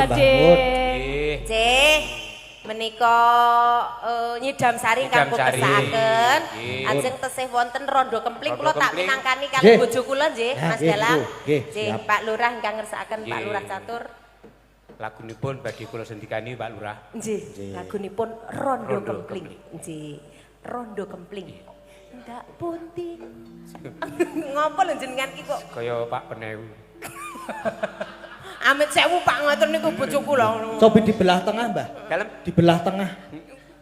Nggih. Nggih. Menika nyidam sari ingkang kesakaken. Ajeng tesih wonten rondo kempling kula tak pinangkani kali bojo kula nggih, Mas Dalang. Nggih, Pak Lurah ingkang ngersakaken Pak Lurah catur. Lagunipun badhe kula sendikani Pak Lurah. Nggih, lagunipun rondo kempling. Nggih, rondo kempling. Ndak punti. Ngopo lho jenengan iki kok Kaya Pak Penewu. Amit sewu Pak ngoten niku bojo kula. Cobi di belah tengah, Mbah. Dalem Di belah tengah.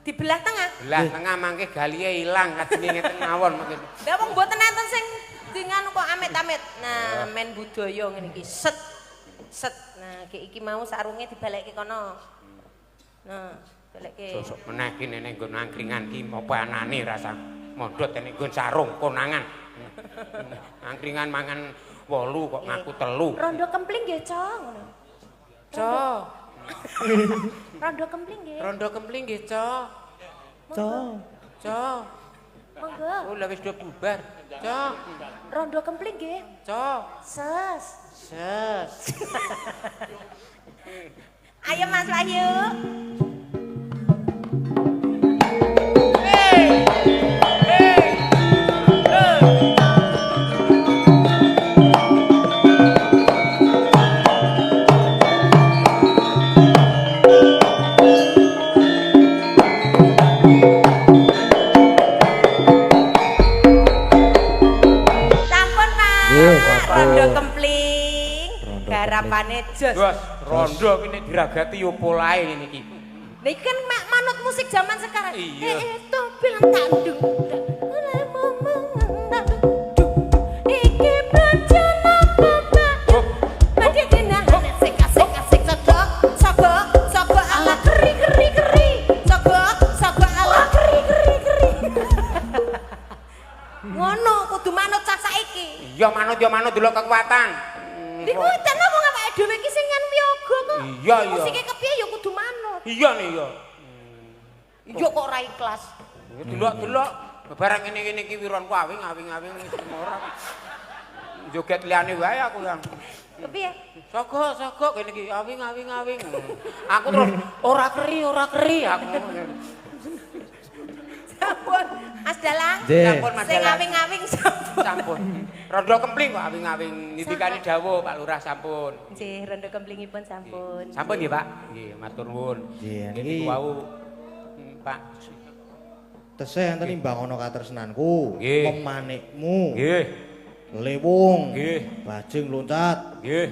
Di belah tengah. belah tengah mangke galihe ilang kadene ngeten mawon mangke. Lah wong mboten enten sing dengan kok amit-amit. Nah, men budaya ngene iki set. Set. Nah, iki mau sarunge dibalekke kono. Nah, balekke. Sosok meneh ki nene nggon angkringan ki apa anane rasa mondot nek nggon sarung konangan. Angkringan mangan 8 kok ngaku 3. Rondo kempling nggih, Cong. Co. Rondo kempling nggih. Rondo kempling nggih, Co. Co. Monggo. Oh, lah wis do bubar. Co. Rondo kempling nggih. Co. Ses. Ses. Ayo Mas Wahyu. Rondo kempling, garapane jos. Bos, rondo ki nek diragati yo polahe ngene iki. Lah iki kan manut musik zaman sekarang. Iya. Itu bilang tandung. Iki bencana bapak. Bagi dinahan sik sogok ala keri. Sogok ala keri. Ngono kudu manut cah saiki. Ya manut delok kekuatan. Niku ten apa awake dhewe iki sing nyen piyaga kok. Iya. Musike kepiye ya kudu manut. Iya nih ya. Iya kok ora ikhlas. Delok. Barang ngene-ngene iki wironku awing ora. Joget liyane wae aku yang. Kepiye? Sogok kene iki awing. Aku terus ora keri aku. Sampun, Mas Dalang. Sampun Mas Sing Dalang. awing-awing Sampun. Rondo kempling kok awing-awing nindikani dawuh Pak Lurah sampun. Nggih, rondo kemplingipun sampun. Sampun nggih Pak. Nggih, matur nuwun. Nggih, Niki niki wau Pak. tesih enten imbang ana katresnanku. Nggih. Memanikmu. Nggih. Lewung. Nggih. Bajing loncat. Nggih.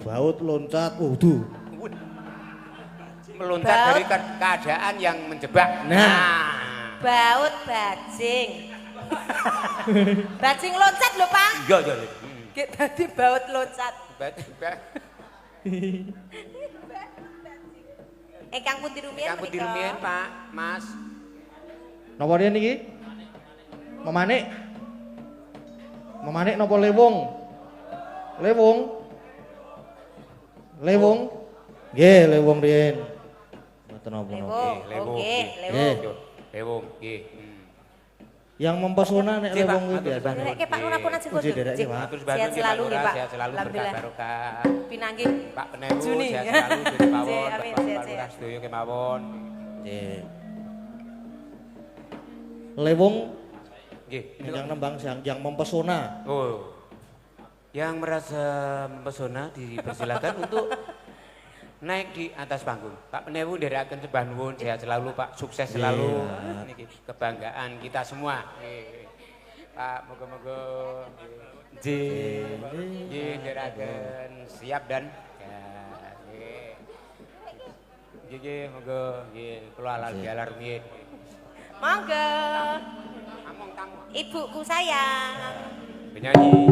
Baut loncat. Waduh. Meloncat dari keadaan yang menjebak. Nah. Baut bajing. Bajing loncat lho, Pak. Iya. Nggih dadi baut loncat. Ingkang pundi rumiyin Kang Budi rumiyin Pak, Mas. Napa riyen iki? Memanik. Memanik napa lewung? Lewung. Nggih, lewung riyen. Mboten napa-napa. Lewung. Lewung, nggih. Yang mempesona nek Nggih, Pak. lewung kuwi biasa. Dereke Pak Lurah pun aja Puji dereke, Pak. Matur Sehat sebanten selalu nggih, Pak. Sehat selalu berkah Alhamdulillah. barokah. Pinanggih. Pak Penewu Juni. sehat selalu jadi mawon. Nggih, amin, Pak sehat, Lurah sehat. sedaya kemawon. Nggih. Lewung Nggih. yang nembang yang mempesona. Oh. Yang merasa mempesona dipersilakan untuk naik di atas panggung. Pak Penewu nderekaken sembah nuwun, sehat selalu Pak, sukses selalu. Niki kebanggaan kita semua. Nggih. Pak, moga-moga nggih nderekaken siap dan ya nggih. Moga nggih kula halal bihalal nggih. Monggo. Among tamu Ibuku sayang. penyanyi.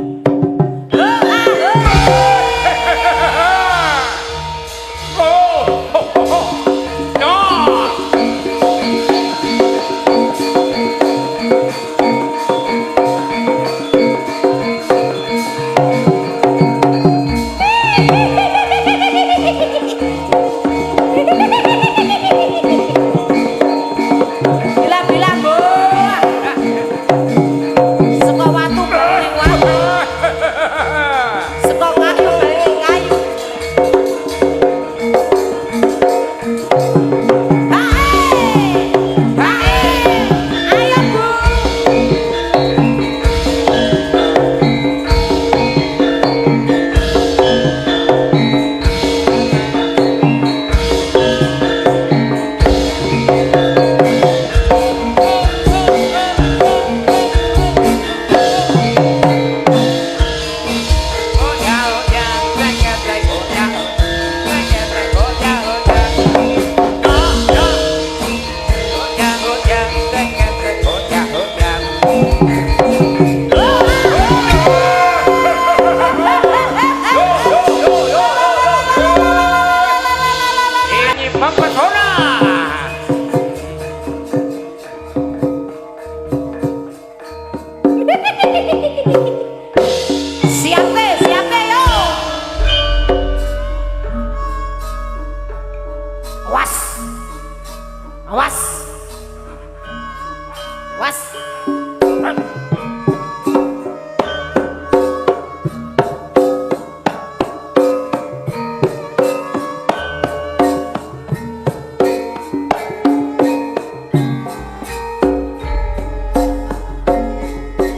Bilang-bilang, Bu. Seko watu ning watu. Seko Ini mempesona. Siap yo. Awas. Awas. Awas.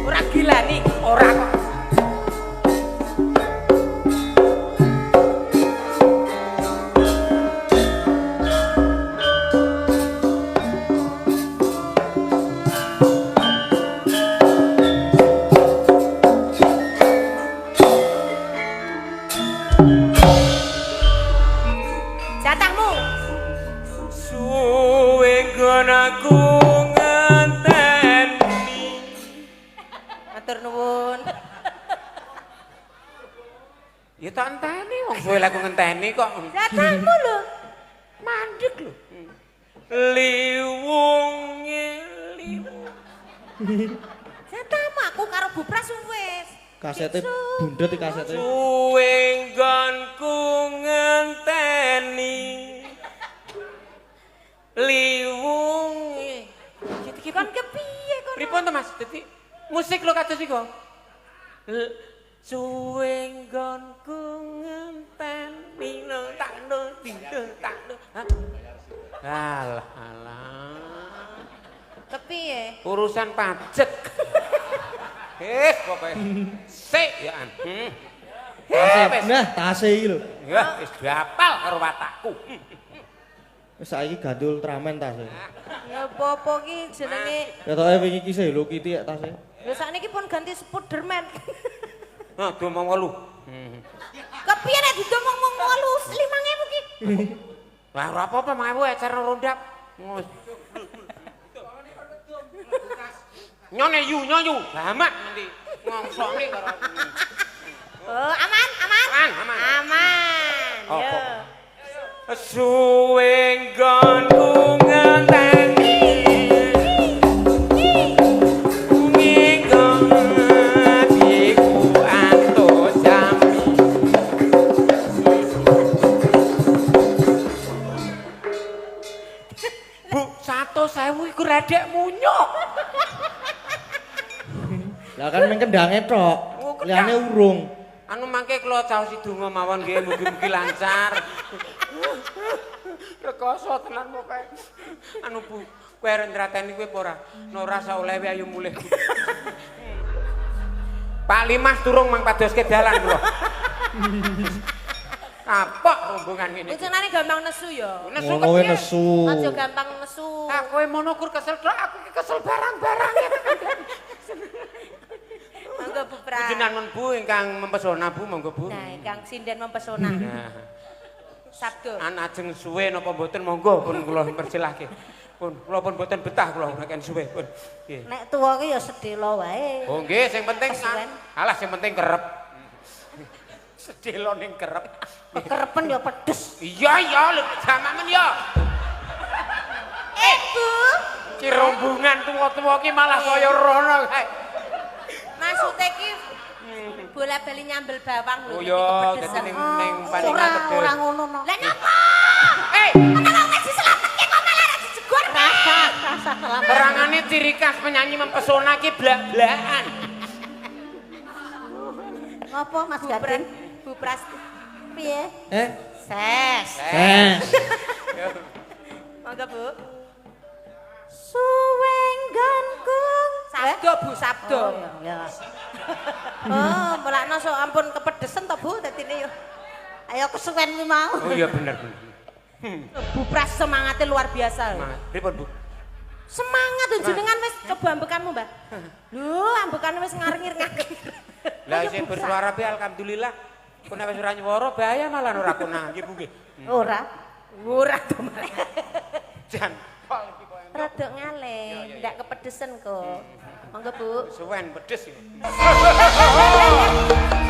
Ora gila nih, ora kok. Jatahmu. Suwe nggon aku ngenteni. Matur nuwun. Ya tak enteni wong suwe aku ngenteni kok. Jatahmu lho. Mandek lho. Liwunge liwung. Jatahmu aku karo Bupras wis. Kasete bundet iki kasete. Suwe nggonku ngenteni. Liwunge. Iki Kon kepiye kon? pripun to Mas? Dadi musik lho kados iku. Suwe nggonku ngenteni no tak no dingdeng tak no. Alah alah. Kepiye? Urusan pajak. Pokoknya sik ya an. Nah, tase iki lho. Ya wis dapal karo watakku. Wis saiki ganti Ultraman tase. Ya apa-apa ki jenenge. Ketoke wingi ki Hello Kitty ya tase. Ya sakniki pun ganti Spiderman. Nah, 28. Kepiye nek didomong wong 5.000 ki? Lah ora apa-apa 5.000 ecer rondap. Nyone yu nyoyu. Hamak nanti ngongsone karo. Oh, aman, aman. Aman. Aman. Apa? Yo. Suwe nggonku ngenteni. Nggon diku antuk jami. Bu, 100.000 iku redek munyuk. Lah kan mung kendange tok. Oh, kendang. Liyane urung. Anu mangke kula caos sidonga mawon nggih mugi-mugi lancar. Rekoso tenan pokoke. Anu Bu, kowe arep ndrateni kowe apa ora? Nek ora sak olehe ayo mulih. Pak Limas durung mang padoske dalan kula. Kapok rombongan ngene. Jenenge gampang nesu ya. Nesu Ngono wae kepiye? nesu. Aja gampang nesu. Ah kowe monokur kesel tok, aku iki kesel barang-barang. Monggo Bupras. Jenengan Bu ingkang mempesona Bu, monggo Bu. Nah, Kang Sinden mempesona. Nah. Sabdo. An ajeng suwe napa mboten monggo pun kula persilahke. Pun kula pun mboten betah kula nek suwe pun. Nggih. Nek tuwa ki ya sedelo wae. Oh nggih sing penting Kesuwen. alah sing penting kerep. Sedelo ning kerep. Kerepen ya pedes. Iya lho jamamen ya. Bu. Ki rombongan tuwa-tuwa ki malah kaya rono kae. Maksude ki bola-bali nyambel bawang lho. Oh iya dadi ning paling Ora ateges. ngono no. Lah napa? Ana wong wis diselametke kok malah ra dijegor. Terangane ciri khas penyanyi mempesona ki blak-blakan. Ngopo Mas Gading? Bupras. Piye? Ses. Monggo Bu. Suwengganku. Sabdo Bu, sabdo. Ya. Oh, mulakno sok ampun kepedesen to Bu dadine yo. Ayo kesuwen kuwi mau. Oh iya bener. Bupras semangatnya luar biasa. Semangat. Pripun Bu? Semangat tuh jenengan wis coba ambekanmu, Mbak. Lho, ambekan wis ngarengir-ngangir. Lah sing bersuara be alhamdulillah. Pun wis ora nyuwara bahaya malah ora kunah nggih Bu nggih. Ora. Ora to, Mbak. Jan pol iki koyo. Rodok ngaleng, ndak kepedesen kok. Monggo Bu. Suwen pedes ya.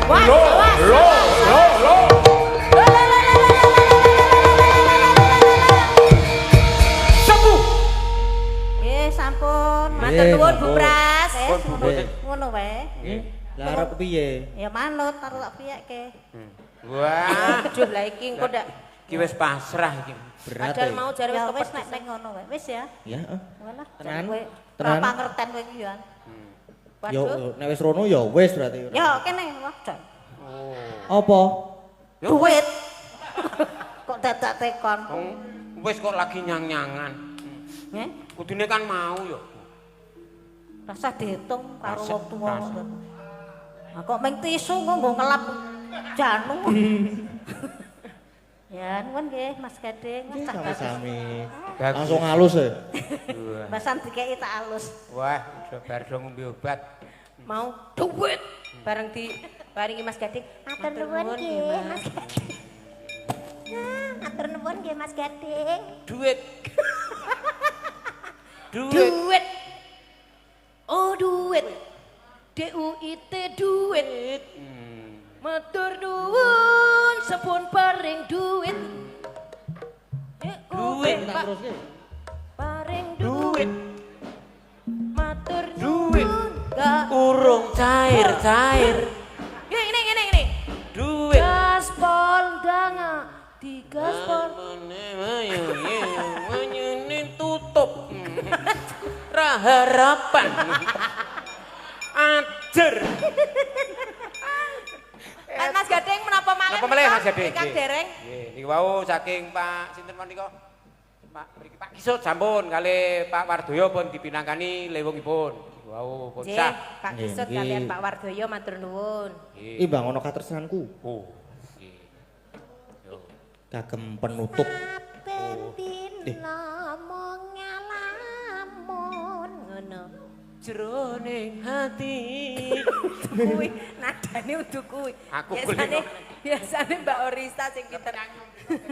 Wah, sampun. Matur nuwun Bu Pras. Ngono wae. Lah arep piye? Ya manut karo tak piyekke. Wah, Aduh lah iki engko ndak iki wis pasrah iki. Berat. padahal mau jare wis wis kepes nek ngono wae. Wis ya. Ya, Walah, Tenan? kowe Tenan? pangerten kowe iki ya. Yo Waduh. nek wis rono ya wis berarti. Ya kene wah, Jan. Apa? Duit. Kok dadak tekon. Wis kok lagi nyang-nyangan. Nggih. Kudune kan mau yo. Rasa dihitung karo Rasa- wong tuwa. rasa. Nah, kok meng tisu kok nggo ngelap janu. Ya, nuwun nggih Mas Gading. Iki sami-sami. Bagus. Langsung halus ya. Basan dikeki tak alus. Wah, bar do ngombe obat. Mau duit bareng di paringi Mas Gading. Matur nuwun nggih Mas Gading. Matur nuwun nggih Mas Gading. Duit. Duit. Duit. Oh, duit. DUIT duit. Matur nuwun sepun paring duit. Duit. Tak teruske. Paring duit. Matur Duit. nuwun. Gak Urung cair. Ini. Duit. Gaspol danga. Di gaspol. Menyunin tutup. Harapan. Ajar. Mas Gading menapa malih? Menapa malih, Mas Gading? Ingkang Nggih. dereng. Nggih, niki wau saking Pak sinten menika? Pak mriki Pak Kisut sampun kali Pak Wardoyo pun dipinangkani lewungipun. Wau pun Nggih, sah. Pak Nggih, Kisut nggih. kalian Pak Wardoyo matur nuwun. Nggih. Imbang ana katresnanku. Oh. Nggih. Yo. Kagem penutup. Bendina mung ngalamun ngono. Jroning hati. Kuwi nadane udu kuwi. Aku Biasane Mbak Orisa sing pinter.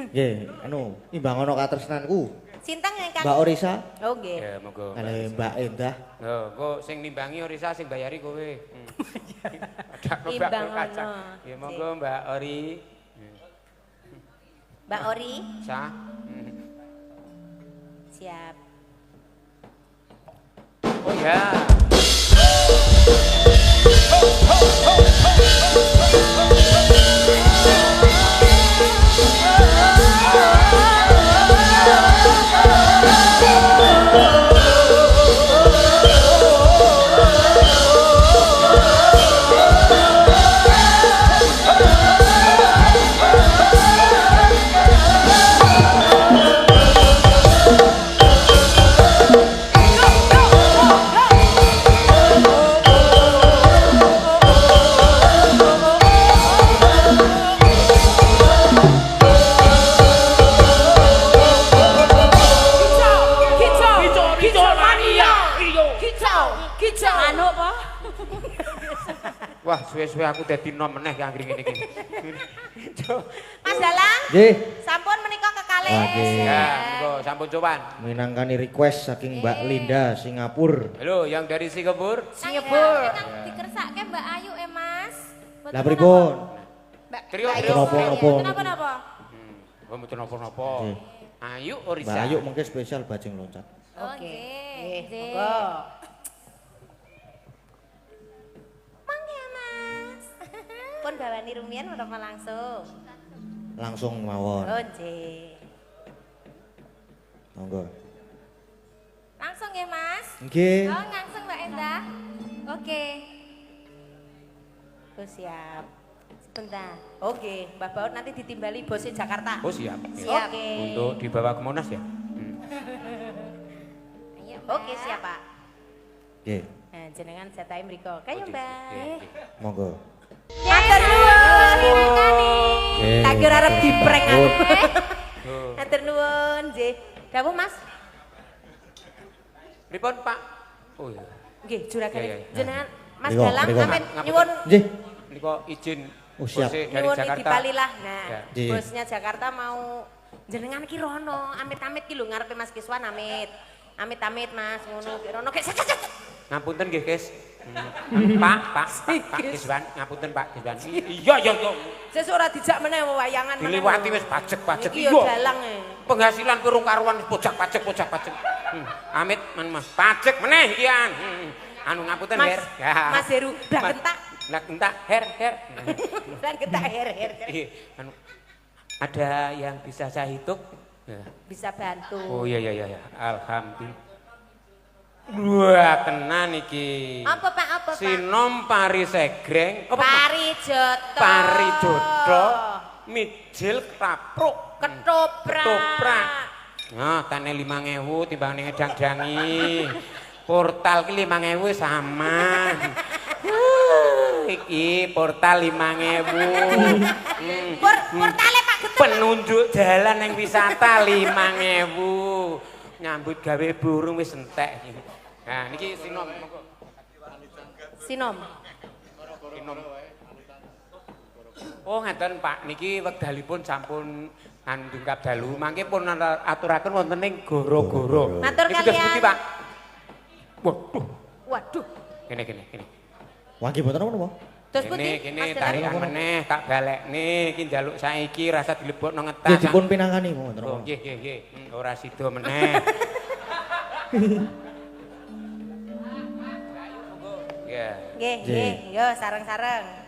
Nggih, anu, imbang ana katresnanku. Sintang ingkang. Mbak Orisa Oh nggih. Ya monggo. kali Mbak Endah. Lho, kok sing nimbangi Orisa sing bayari kowe. Ada Imbang mbak kacang. ono. Ya monggo Mbak Ori. Mbak Ori, Sah. siap. Oh ya. Anu apa? Wah, suwe-suwe aku dadi nom meneh ki anggere ngene iki. Mas Dalang, Nggih, sampun menika kekalih. Wah, nggih. Ya, monggo sampun coban. minangkani request saking Mbak Linda Singapura. Halo, yang dari Singapura. Singapura. Kang dikersake Mbak Ayu Mas. Lah pripun? Trio, Mbak trio. Napa-napa? Kenapa-napa? Mboten napa-napa. Nggih. Ayu Mbak Orisa. Ayu mungkin spesial bajing loncat. Oh Oke. nggih. Nggih, monggo. Mangga Mas. Pun bawani rumiyin menapa langsung? Langsung mawon. Oh nggih. Monggo. Langsung ya Mas. Nggih. Oh langsung Mbak Endah. Oke. Oh siap. Sebentar. Oke, Mbah Baut nanti ditimbali bosnya Jakarta. Oh, siap. Siap. Oke. Untuk dibawa ke Monas ya. Ayo. Oke, siap, Pak. Nggih, Nah, jenengan setai mriko. Kayu, Nggih, Mbak. nggih. monggo. Matur nuwun. Nggih. Tak kira arep diprank aku. Oh. Matur nuwun, nggih. Dawuh, Mas. Pripun, Pak? Oh iya. Nggih, juragan. Iya, iya. Jenengan Mas Mriko, Dalang mriko. sampean Ngapun. nyuwun Nggih. Niko izin Oh, siap. bosnya dari nyuwun Jakarta. dipalilah. Nah, Ya. Nggih. bosnya Jakarta mau jenengan ki rono, amit-amit ki lho ngarepe Mas Kiswan amit. Amit-amit Mas ngono ki rono. Set, set, set. Ngapunten nggih, Kis. Pak Kiswan, ngapunten Pak Kiswan. Iya. Sesuk ora dijak meneh wayangan meneh. Diliwati wis pajek-pajek iki yo dalang e. Penghasilan kurung karuan pajak. Amit Mas, pajek meneh iki an. Anu ngapunten, Her. Mas Heru, blang kentak. Blang kentak, Her. Blang kentak her. Anu ada yang bisa saya hitung? Bisa bantu. Oh iya. Alhamdulillah. Wah, tenan iki. Apa Pak? Sinom parisegreng, Parijoto. Mijil kapruk. Ketoprak. Nah, tane 5.000 timbang ning edang-dangi. Portal ki 5.000 sama. Iki portal 5.000. Portale Pak Geteng. Penunjuk jalan yang wisata 5.000. Nyambut gawe burung wis entek. Nah, niki sinom. Sinom. Oh, ngeten Pak, niki wekdalipun sampun andungkap dalu. Mangke pun aturaken wonten ing goro-goro. Matur Niki terus kalian. pundi, Pak? Waduh. Kene. Wangi mboten napa? Terus pundi? Kene tarikan meneh tak balekne iki njaluk saiki rasa dilebokno ngetah. Nggih dipun pinangkani mboten Oh, napa? nggih. Ora sida meneh. Ya. Nggih. Yo sareng-sareng.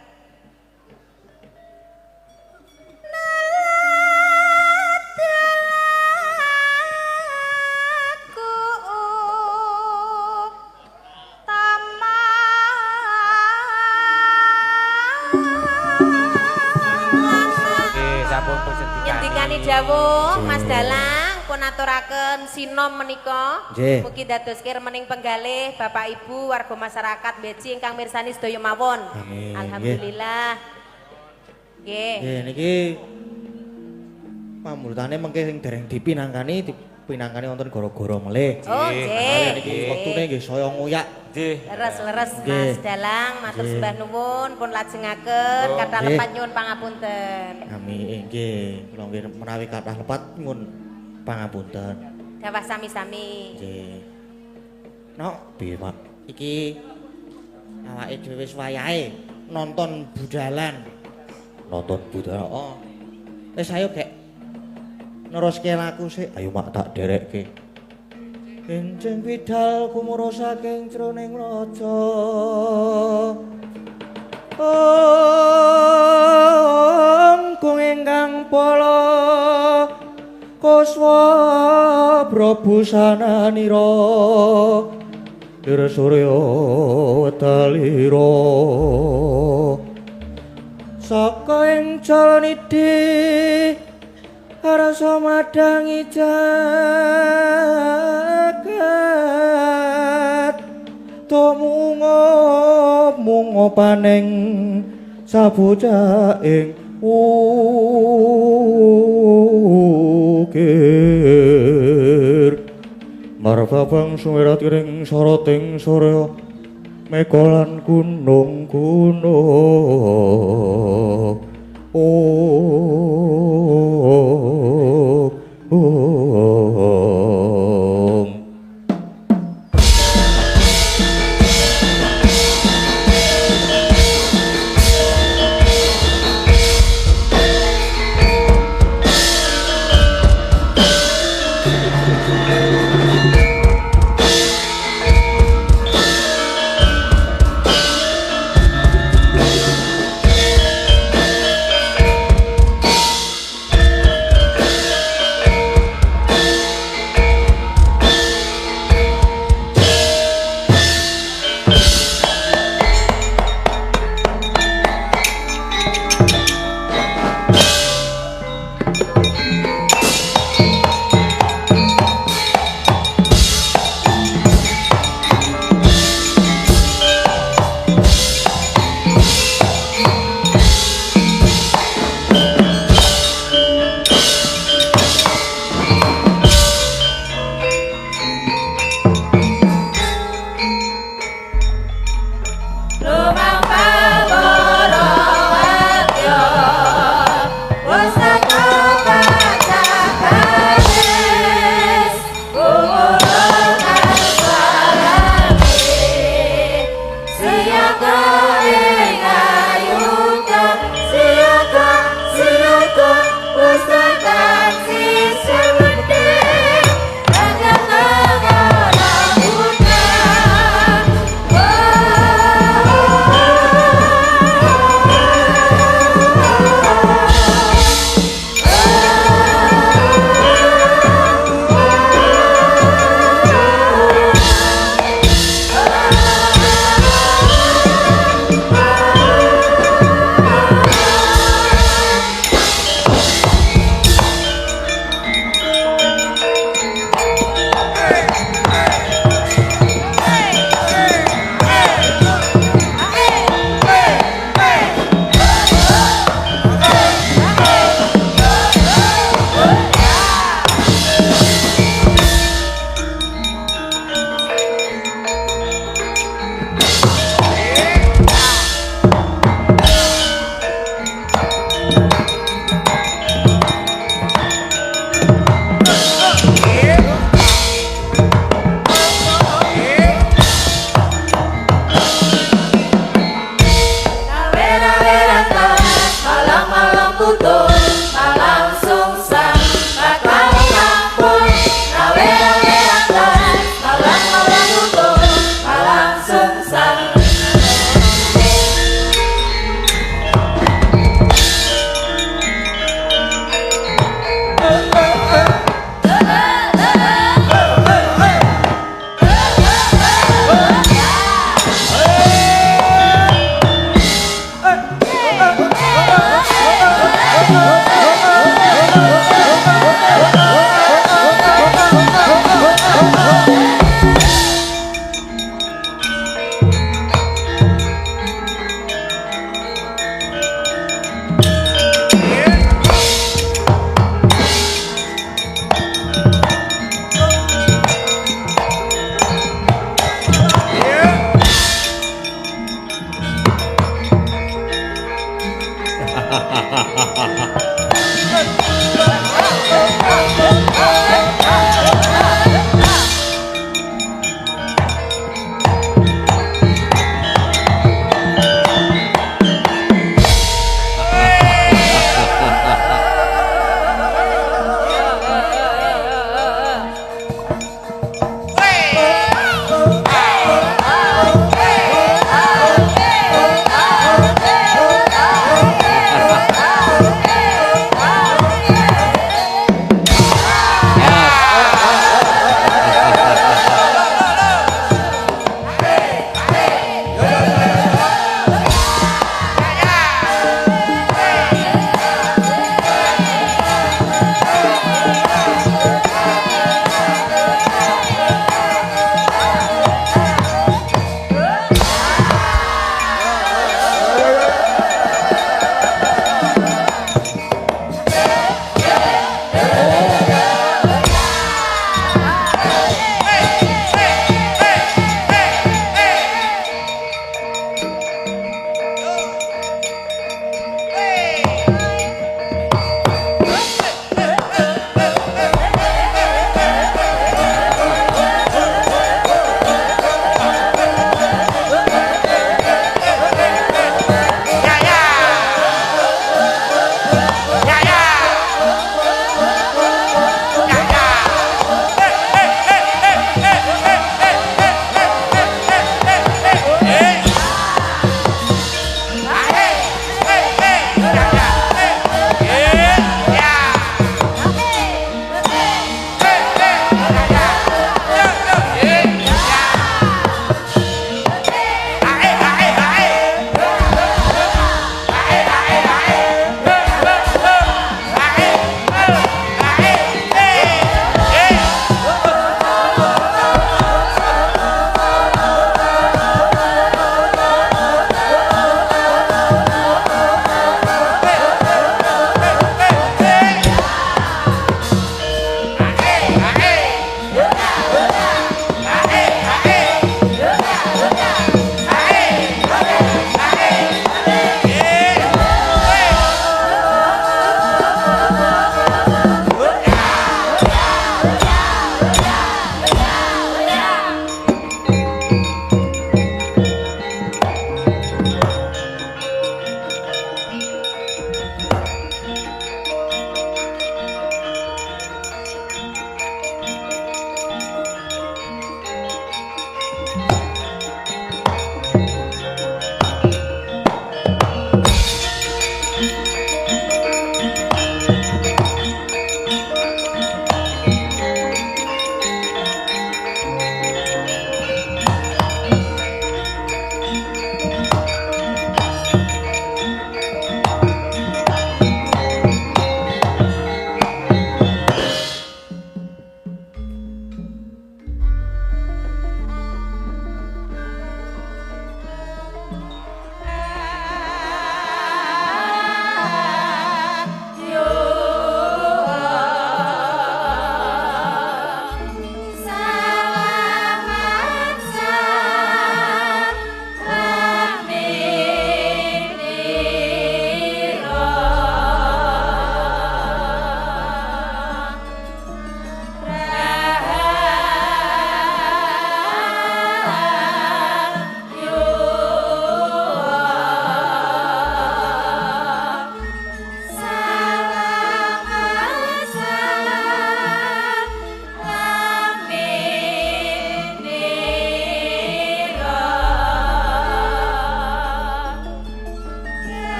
Ngendikani dawuh Mas Dalang pun aturaken sinom menika mugi dadoske remening penggalih Bapak Ibu warga masyarakat Beji ingkang mirsani sedaya mawon. Alhamdulillah. Nggih. Nggih niki pamurtane mengke sing dereng dipinangkani wonten goro-goro melih. Oh nggih. Niki wektune nggih saya nguyak. Nggih. Leres Mas Dalang matur sembah nuwun pun lajengaken kathah lepat nyuwun pangapunten. Amin nggih, kula nggih menawi kathah lepat nyuwun pangapunten. Dawah sami-sami. Nggih. Nok, piye Pak? Iki awake dhewe wis wayahe nonton budalan. Nonton budalan. Oh. Wis ayo gek neruske laku sik. Ayo mak tak derekke. Enjing bidal kumuro saking jroning raja. Kung ingkang pala kuswa prabusananira lir surya wedalira saka ing jalanidi rasa madangi jagat tumungo paning sabocah ing ukir marbabang sumerat ing soroting surya mekolan gunung-gunung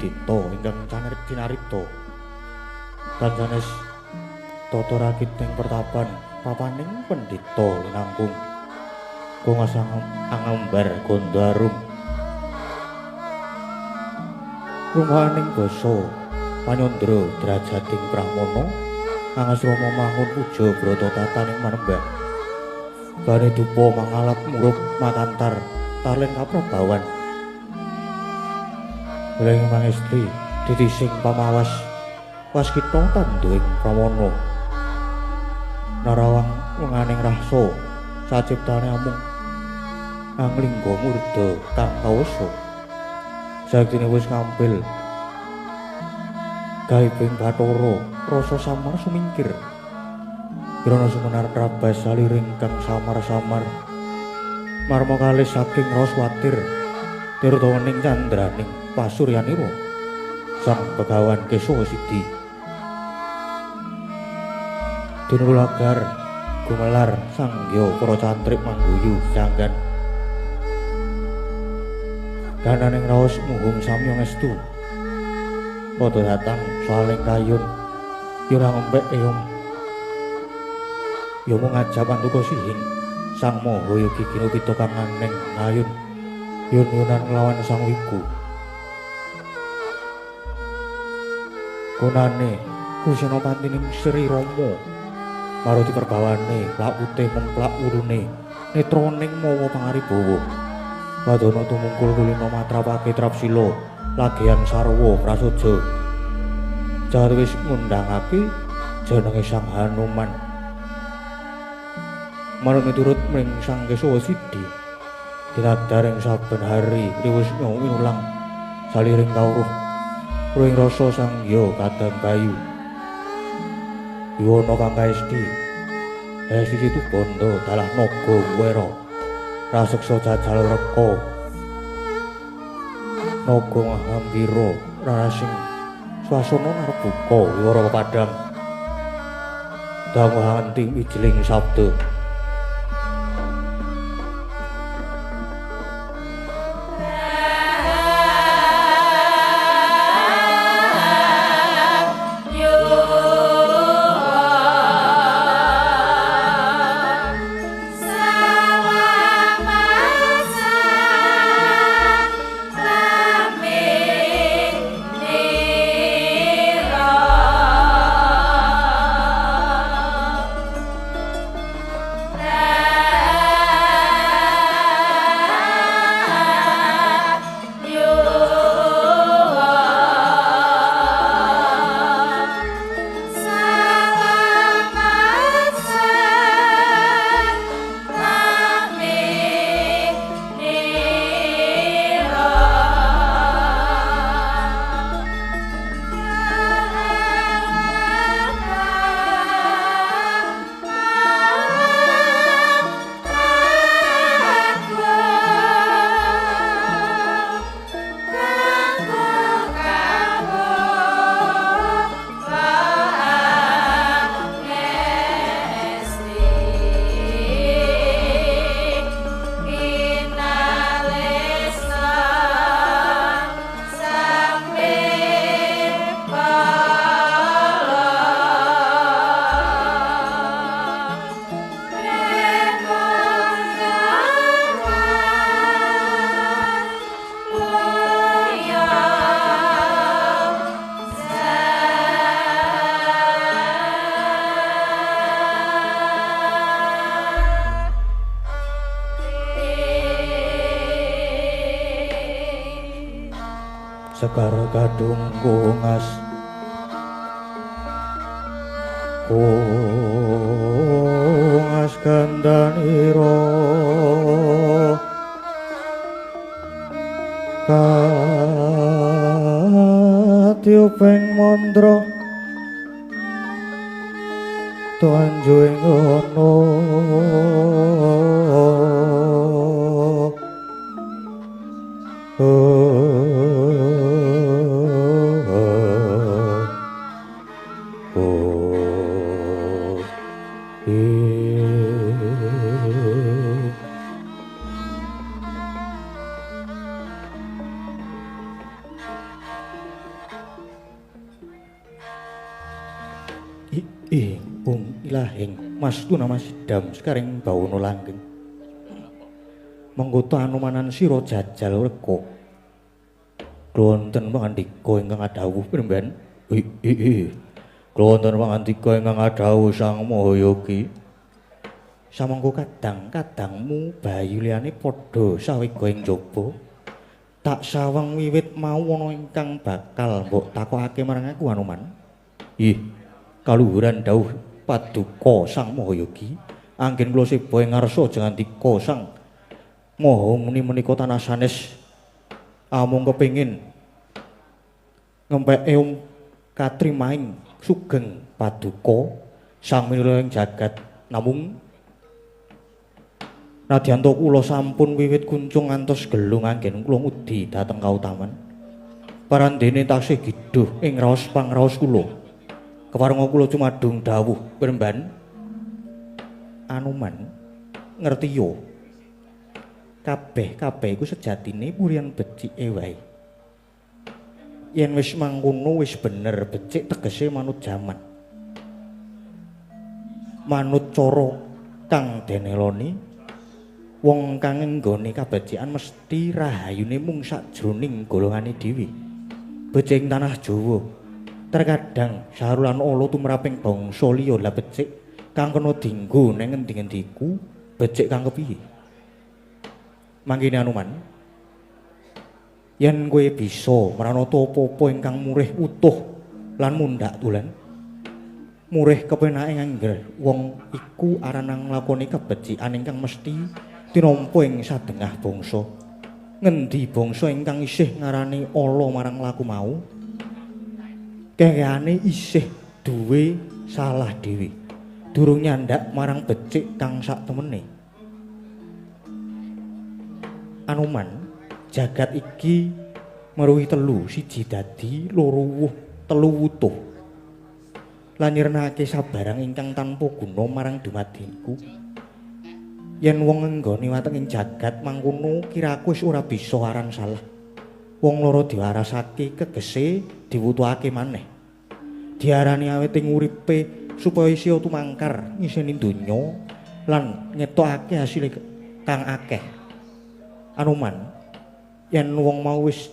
Dita ingkang cinarita lan sanes tata rakiting pertapan papaning pendhita linangkung kungasang angambar gondarum rumaning basa panyandra drajating brahmana angasrama mangun puja brata tataning manembah bane dupa mangalap murup makantar taleng kaprabawan Leng mangesti ditising pamawas waskita tanduing pramana narawang wenganing rasa saciptane amung anglingga murda kang kawasa saktine wis ngampil gaibing Bathara rasa samar sumingkir krana sumenar trabas saliring kang samar-samar marma kalih saking Raswatir tirtawening candraning Pasuryanira sang Begawan Keswa Sidi tinulagar gumelar sanggya para cantrik mangguyu janggan kananing raos muhung samya ngestu padha datang saling kayun ora ngempek eyom yo mung ngajab antuka sihing sang maha yogi kinupita kang aneng ngayun yun-yunan nglawan sang wiku konane Kusenopatining Sri Rama maruti perbawane plak putih memplak urune netraning mawa pangaribawa wadana tumungkul kulina matrapake trapsila lagehan sarwa prasaja jagat wis ngundangake jenenge Sang Hanuman marang miturut mring Sang Keswa Sidi dinadaring saben hari riwus winulang saliring kawruh ruing rasa sanggya kadang bayu Yono kang kaesti situ bondo dalah naga wera raseksa jajal reka naga ngahambira rarasing swasana arep buka wiwara pepadang dangu hanti wijling sabda Sekar kadung kungas gandanira katiuping mandra tuanjuing ngono Wong ilahing Mas Tuna Mas Dam sekaring bawono langgeng. Mengkoto anumanan sira jajal reka. Wonten pangandika ingkang adhawuh piremban? Wonten pangandika ingkang adhawuh Sang Mahayogi. Samangka kadang-kadangmu bayu liyane padha sawega ing jaba. Tak sawang wiwit mau ana ingkang bakal mbok takokake marang aku Anuman. Kaluhuran dawuh Paduka Sang Mahayogi, anggen kula seba ing ngarsa jangandika Sang Maha Muni menika tanah sanes amung kepengin ngempeke katrimaing sugeng Paduka Sang Minulung jagat. Namung nadyanto kula sampun wiwit kuncung ngantos gelung anggen kula ngudi dhateng kautaman. Parandene taksih gidhuh ing raos pangraos kula. Keparenga kula cumadung dawuh piremban? Anuman ngertiya. Kabeh iku sejatine purian becike wae. Yen wis mangkono wis bener, becik tegese manut jaman. Manut cara kang deneloni wong kang nggone kabecikan mesti rahayune mung sakjroning golongane dhewe. Becik tanah Jawa terkadang sarulan ala tumraping bangsa liya la becik kang kena dienggo ning endi-endi iku becik kang kepiye. Mangkene Anuman, yen kowe bisa mranata apa-apa ingkang murih utuh lan mundhak tulen, murih kepenake angger wong iku aranang nglakoni kabecikan ingkang mesti tinampa ing sadengah bangsa. Ngendi bangsa ingkang isih ngarani ala marang laku mau, kayane isih duwe salah dhewe, durung nyandak marang becik kang sak temene. Anuman, jagat iki meruhi telu, siji dadi, loro wuh, telu wutuh. Lan nyirnake sabarang ingkang tanpa guna marang dumadiku. Yen wong nggone wateng ing jagat mangkono kiraku wis ora bisa aran salah. Wong loro diwarasake kegese diwutuhake maneh. Diarani awit ing uripe supaya isih tumangkar ngiseni donya lan ngetokake hasil kang akeh. Anuman, yen wong mau wis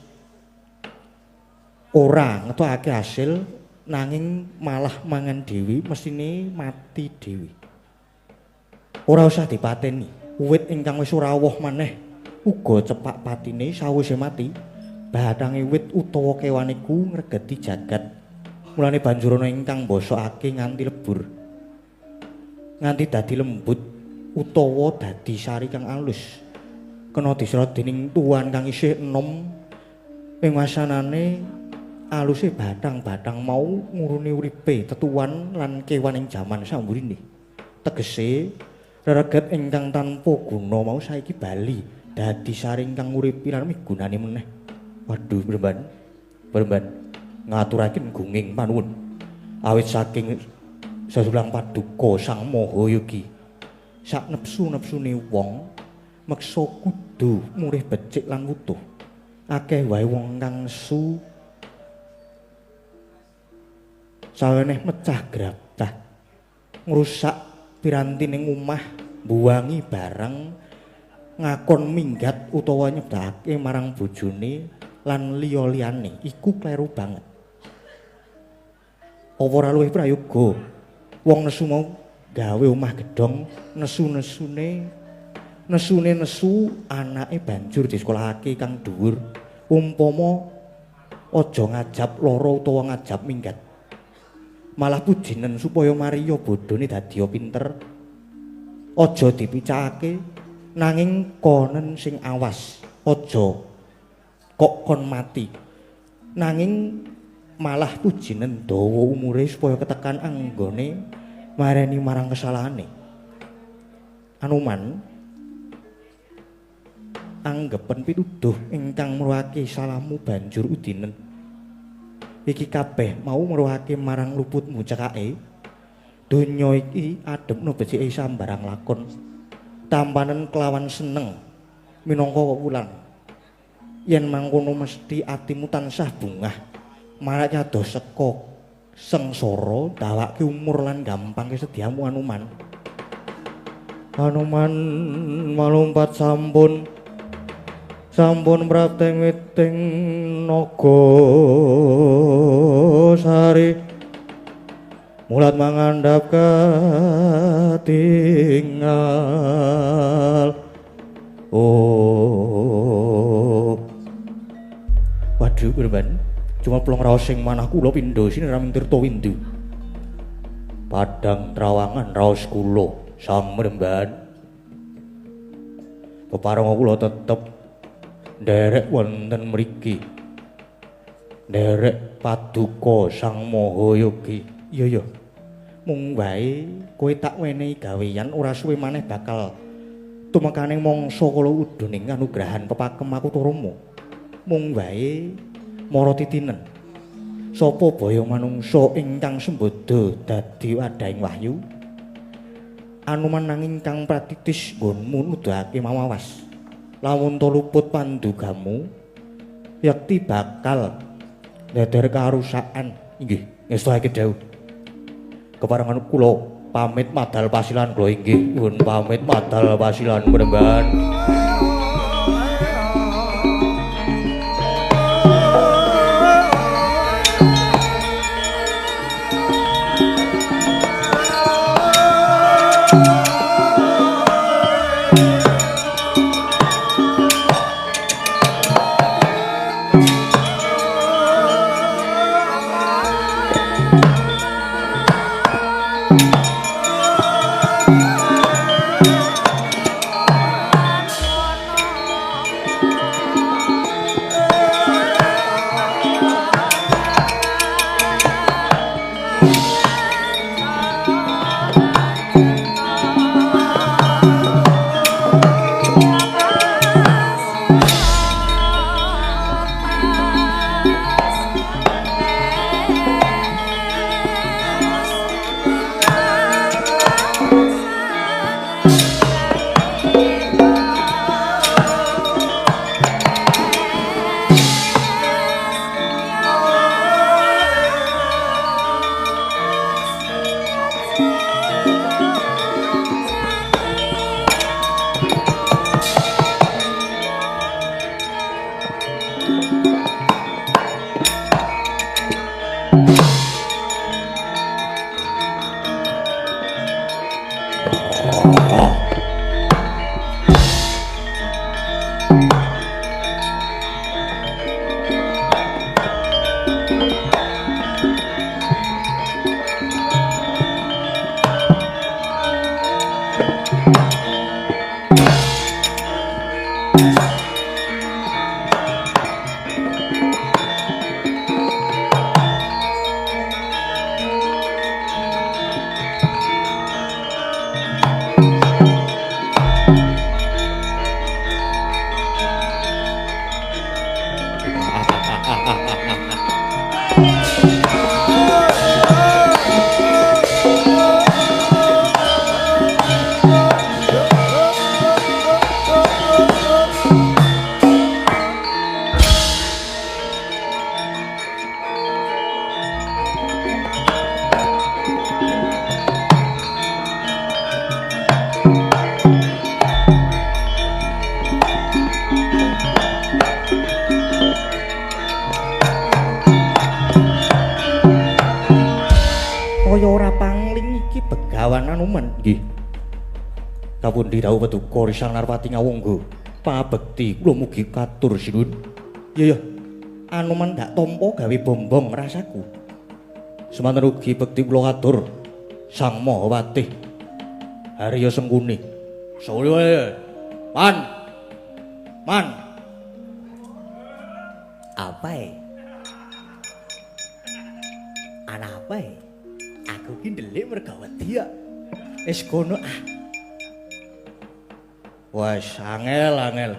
ora ngetokake hasil nanging malah mangan dhewe mestine mati dhewe. Ora usah dipateni, uwit ingkang wis ora woh maneh uga cepak patine sawise mati. Bathange wit utawa kewan iku ngregeti jagat. Mulane banjur ana ingkang mbosokake nganti lebur. Nganti dadi lembut utawa dadi sari kang alus. Kena diserot dening tuan kang isih enom ing wasanane aluse bathang-bathang mau nguruni uripe tetuan lan kewan ing jaman samburine. Tegese rereget ingkang tanpa guna mau saiki bali dadi sari ingkang nguripi lan migunani meneh. Waduh, Bremban, ngaturaken gunging panuwun awit saking sesulang Paduka Sang Mahayogi. Sak nepsu-nepsune wong meksa kudu murih becik lan wutuh. Akeh wae wong kang nesu saweneh mecah grabah, ngrusak piranti ning omah, mbuwangi barang, ngakon minggat utawa nyebake marang bojone lan liya-liyane iku kleru banget. Apa ora luwih prayoga wong nesu mau gawe omah gedhong, nesune nesu anake banjur disekolahake kang dhuwur, umpama aja ngajab lara utawa ngajab minggat. Malah pujinen supaya mariya bodhone dadi pinter. Aja dipicakake nanging konen sing awas. Aja kok kon mati. Nanging malah pujinen dawa umure supaya ketekan anggone mareni marang kesalahane. Anuman, anggepen pituduh ingkang meruhake salahmu banjur udinen. Iki kabeh mau meruhake marang luputmu cekake. Donya iki adepno becike sambarang lakon. Tampanen kelawan seneng minangka wulan. Yen mangkono mesti atimu tansah bungah. Marak nyadoh seka sengsara dawake umur lan gampang kesediamu Anuman. Anuman malumpat sampun prapteng witing naga sari mulat mangandhap katingal. Oh waduh Kurban, cuma pulang raos sing manah kula pindha siniraming tirta windu. Padang Trawangan raos kula sang Mremban. Kepareng kula tetep nderek wonten mriki. Nderek paduka Sang Mahayogi. Iya ya. Mung wae kowe tak wenehi gaweyan ora suwe maneh bakal tumekaning mangsa kala uduning kanugrahan pepakem aku turama. Mung wae mara titinen sapa baya manungsa ingkang sembodo dadi wadhahing wahyu. Anuman nanging kang pratitis nggonmu nuduhake mawas. Lamun to luput pandugamu yakti bakal ndeder karusakan. Inggih, ngestake dawuh. Keparengan kula pamit madal pasilan kula inggih. Nuwun pamit madal pasilan Mremban. Kapundi dawuh Paduka Risang Narpati Ngawangga pabekti kula mugi katur sinuwun. Iya ya, Anuman dak tampa gawe bombong rasaku. Semanten ugi bekti kula katur Sang Mahawatih Harya Sengkuni. Sawe Man. Apa Ana apa Aku ki ndelik merga wedi ya. Wis kono ah. Wes angel.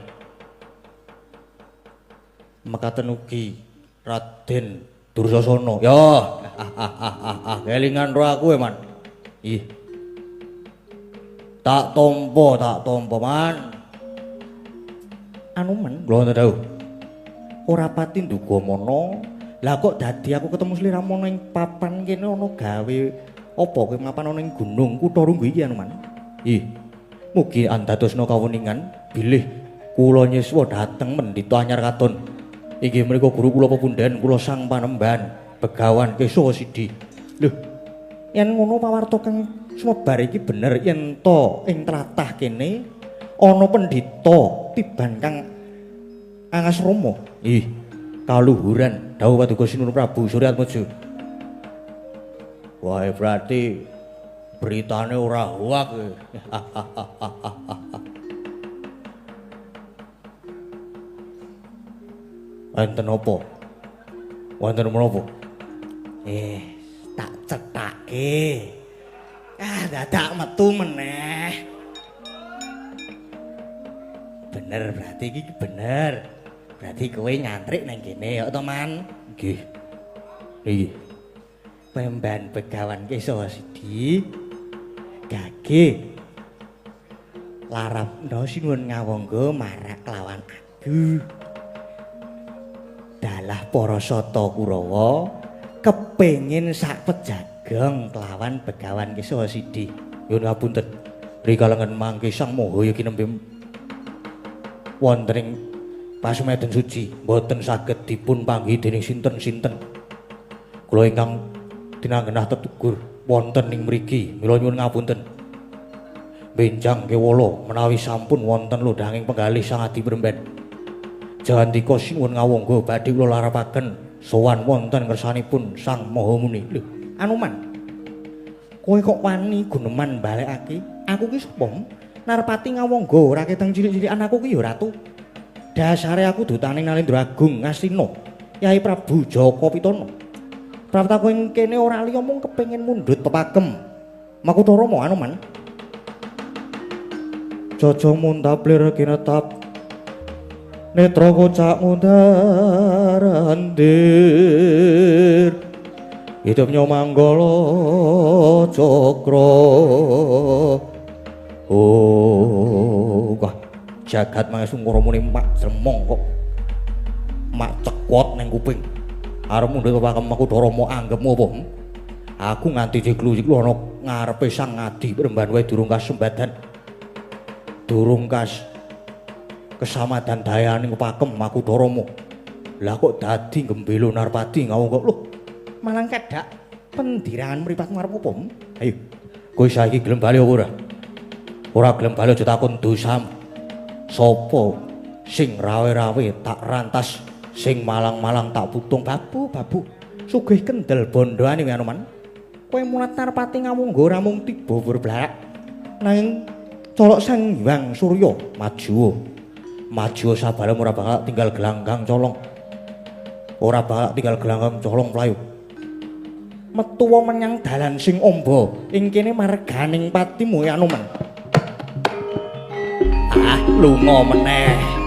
Mekaten ugi Raden Dursasana. Ya, kelingan ro aku Man. Ih. Tak tompo Man. Anu men, kula dawuh. Ora pati nduga mana Lah kok dadi aku ketemu sliramu ning papan kene ana gawe apa kowe mapan ana ning gunung Kutha Runggu iki Anoman? Ih. Mugi andadosna kawuningan bilih kula nyiswa dhateng Mendita Anyar Katon. Inggih menika guru kula pepundhen kula Sang Panembahan Begawan Kesawa Sidi. Lho, yen ngono pawarta kang sumebar iki bener yen to ing tlatah kene ana pendhita tiban kang Angas Rama. Ih, kaluhuran dawuh Paduka Sinuwun Prabu Suryatmaja. Wah, berarti beritane ora hoak. Wonten apa? Wonten menapa? Tak cethake. Dadak metu meneh. Bener berarti iki bener. Berarti kowe nyantrik nang kene ya to, Man? Nggih. Nggih. Pemban Begawan Kesawa Sidi. Gage larapna sinuwun ngawangga marak lawan adu. Dalah para sata Kurawa kepengin sak pejagong kelawan Begawan Kesawa Sidi. Nyuwun ngapunten. Rikalengan mangke Sang Mahaya kinembe wonten ing pasumeden suci boten saged dipun panggi dening sinten-sinten. Kula ingkang tinanggenah tetugur wonten ing mriki mila nyuwun ngapunten. Benjang kewala menawi sampun wonten lodhanging penggalih Sang Adi Premben. Jawandika sinuwun ngawangga badhe kula larapaken sowan wonten ngersanipun Sang Mahamuni. Lho, Anoman. Kowe kok wani guneman balekake? Aku ki sapa? Narpati ngawangga ora keteng cilik-cilikan aku ki ya ratu. Dasare aku dutaning Nalendra Agung Ngastina. Yai Prabu Jaka Pitana. Praptaku ing kene ora liya mung kepengin mundhut pepagem Makutha Rama Anoman. Jajang mundhap lir kinetap netra kocak mundarandir hidupnya manggala cakra. Oh, wah, jagat mangesung ramune mak jremong kok. Mak cekwot ning kuping. Arep mundhut pepagem Makutha Rama anggepmu apa? Aku nganti jeklu-jeklu ana ngarepe Sang Adi Premban wae durung kasembadan. Durung kesamadan dayaning pepagem Makutha Rama. Lah kok dadi gembela Narpati ngawangga lho. Malang kedak pendirangan mripat ngarep apa? Ayo, kowe saiki gelem bali apa ora? Ora gelem bali aja takon dosam. Sapa sing rawe-rawe tak rantas, sing malang-malang tak putung. Babu, sugih kendel bondoane kowe Anoman. Kowe mulat Narpati ngawangga ora mung tiba berblarak. Nanging colok Sang Hyang Surya Maju sabarem ora bakal tinggal gelanggang colong. Ora bakal tinggal gelanggang colong playu. metu menyang dalan sing amba ing kene marganing patimu Anoman. Ah, lunga meneh.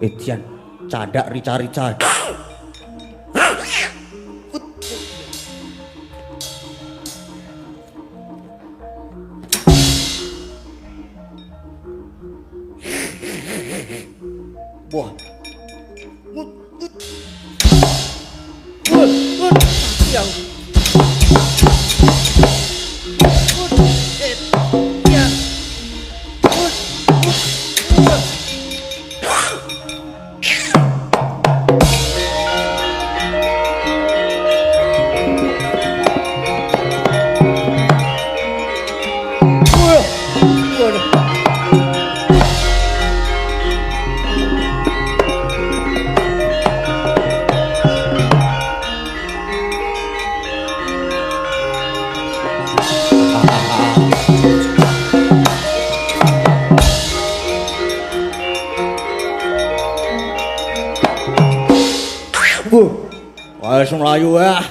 Edian, cadak rica-rica. Wah. Yang wes mlayu ya.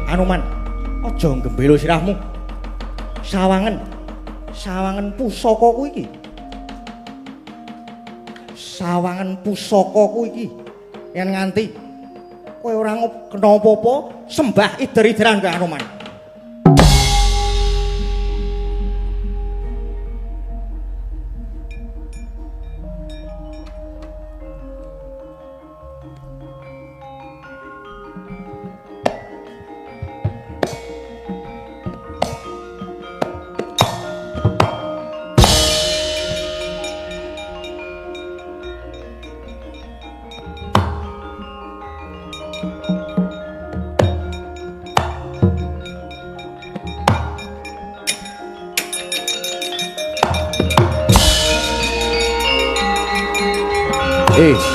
Anoman, aja gembelo sirahmu. Sawangen pusakaku iki. Sawangen pusakaku iki. Yen nganti kowe ora kena apa-apa, sembah ider-ideran kowe Anoman.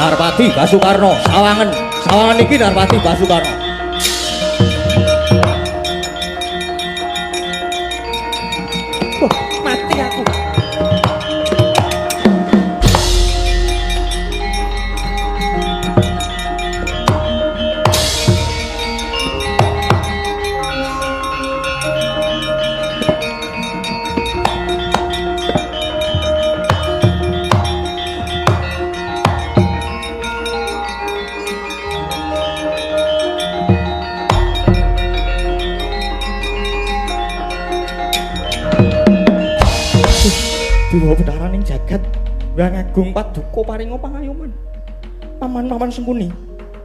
Narpati Basukarno, sawangan iki Narpati Basukarno. Wah, mati aku. Dewa Betaraning jagat, Hyang Agung Paduka paringa pangayoman. Paman Sengkuni,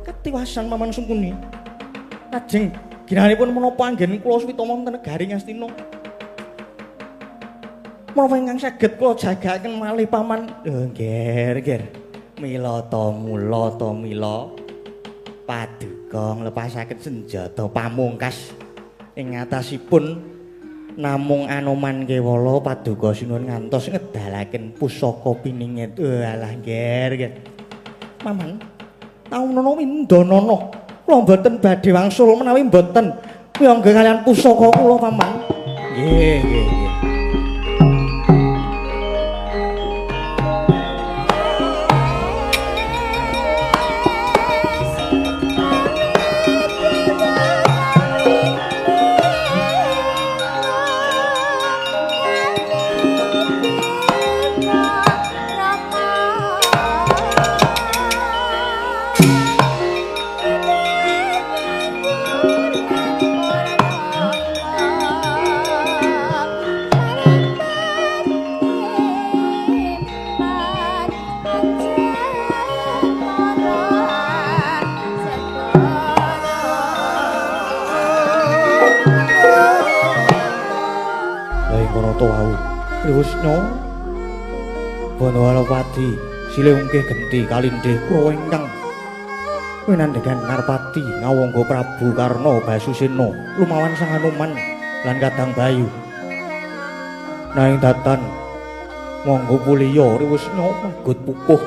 katiwasan Paman Sengkuni. Lajeng ginanipun menapa anggen kula suwita wonten negari Ngastina. Menapa ingkang saged kula jagaken malih Paman? Nggih. Mila ta mila Paduka nglepasaken senjata pamungkas ing atasipun namung Anoman Kewala Paduka sinuwun ngantos ngedalaken pusaka piningit. Alah nggih. Paman, taunana windanana. Kula mboten badhe wangsul menawi mboten piyangga kalian pusaka kula Paman. Nggih. Trisno Banawalapati silih ungkih genti kalindhih kula ingkang winandegan Narpati ngawangga Prabu Karna Basusena lumawan Sang Anoman lan Kadang Bayu. Nanging datan monggo puliya Trisno manggut pupuh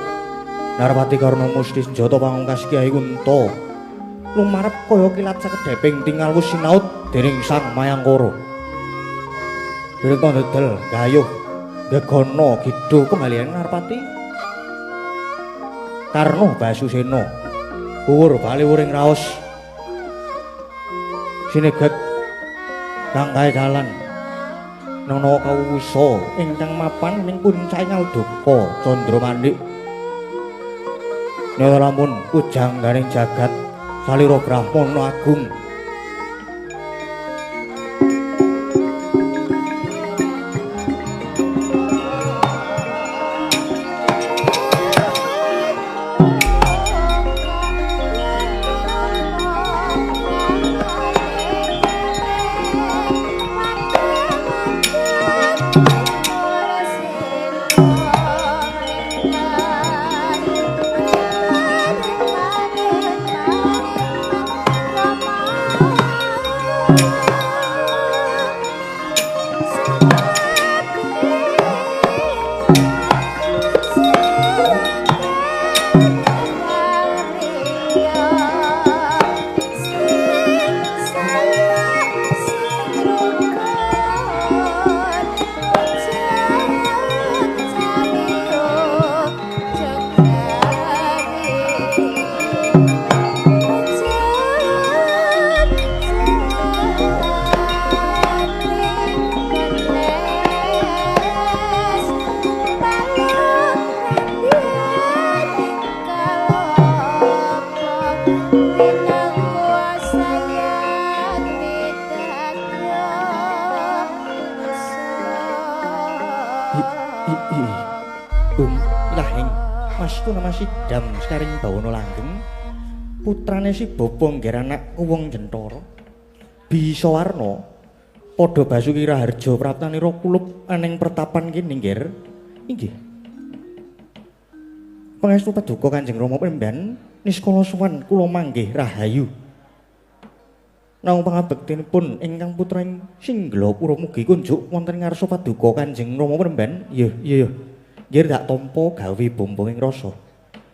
Narpati Karna Musti senjata pangungkas Kyai Kunta lumarep kaya kilat sakedheping tingal wis sinaut dening Sang Mayangkara. Wirta ndedel gayuh gegono kidul kembalian Narpati Karna Basusena kuwur bali wuring raos sineget kangkae dalan nono kawusa ingkang mapan ning puncake Ngaldaka Candramandik nek lamun pujangganing jagat salira Brahmana Agung. Rama pangestu nama Sidam Skaring Bawana Langgeng. Putrane si Bopo ngger anak Kuwong Jentara. Bisa warna padha Basuki Raharja praptanira kulup aning pertapan kene nggir. Inggih. Pangestu paduka Kanjeng Rama Pemban niskala sowan kula manggih rahayu. Namung pangabektinipun ingkang putra ing Singgala-pura mugi kunjuk wonten ngarsa paduka Kanjeng Rama Pemban. Iya. Nggih dak tampa gawe bombonging rasa.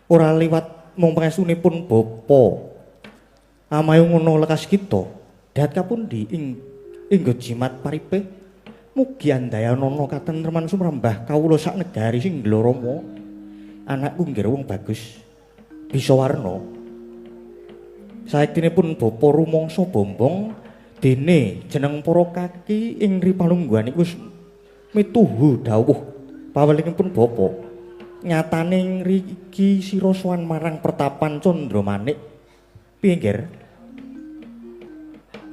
Ora liwat mung pangestunipun bapa. Amayo ngono lekas kita. Dat kapundi ing jimat paripe mugi andayanana katentreman sumrambah kawula sak negari Singgala Rama. Anakku nggih wong bagus. Bisa warna. Saektinipun bapa rumangsa bombong dene jeneng para kaki ing ripalungguhan iku wis mituhu dawuh pawelingipun bapa. Nyatane ngriki sira sowan marang pertapan Candramanik. Piye nggir?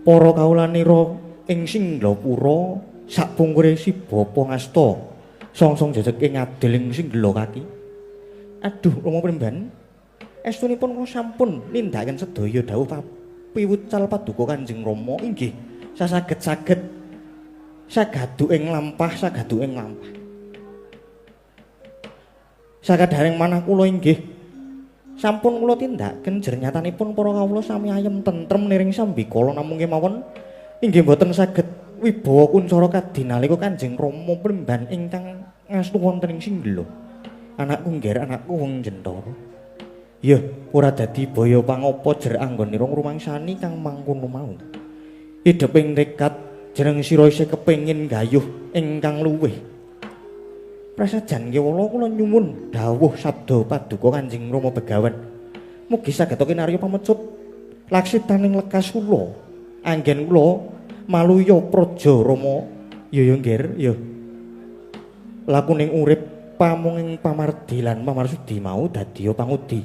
Para kawulanira ing Singgala-pura sakpungkure si bapa ngasta songsong jejeg ing adil ing Singgala kaki. Aduh, Rama Pemban. Estunipun kula sampun nindakaken sedaya dawuh piwucal paduka Kanjeng Rama. Inggih, sasaget-saget sagaduking lampah. Sakadaring manah kula inggih sampun kula tindakaken jernyatanipun para kawula sami ayem tentrem niring sambikala namung kemawon inggih boten saged wibawa kuncara kadinalika Kanjeng Rama Pemban ingkang ngastu wonten ing Singgala. Anakku nggir, anakku wong Jentara. Ya, ora dadi baya pangapa jer anggonira ngrumangsani kang mangkono mau. Ideping tekad jeneng sira isih kepengin gayuh ingkang luwih. Prasajan kewala kula nyuwun dawuh sabda paduka Kanjeng Rama Begawan. Mugi saged kinarya pamecut laksitaning lekas kula. Anggen kula maluya praja Rama. Ya nggir, ya. Lakuning urip pamunging pamardi lan pamarsudi mau dadiya pangudi.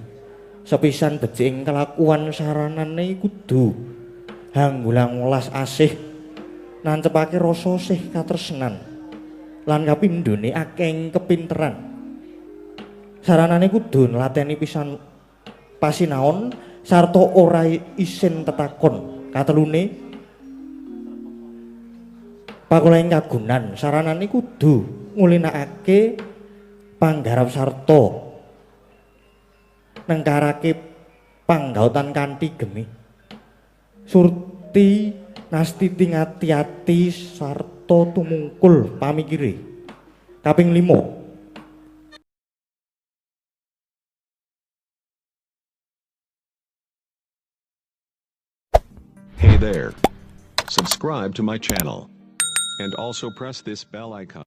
Sepisan becik kelakuan saranane kudu hanggulang welas asih nancepake rasa sih katresnan lan kapindhone akeh kepinteran. Saranane kudu nlateni pisan pasinaon sarta ora isin tetakon. Katelune pakulaing kagunan saranane kudu ngulinakake panggarap sarta nengkarake panggautan kanthi gemi surti nastiti ngati-ati sarta tumungkul pamikire. Kaping 5 Hey there. Subscribe to my channel. And also press this bell icon.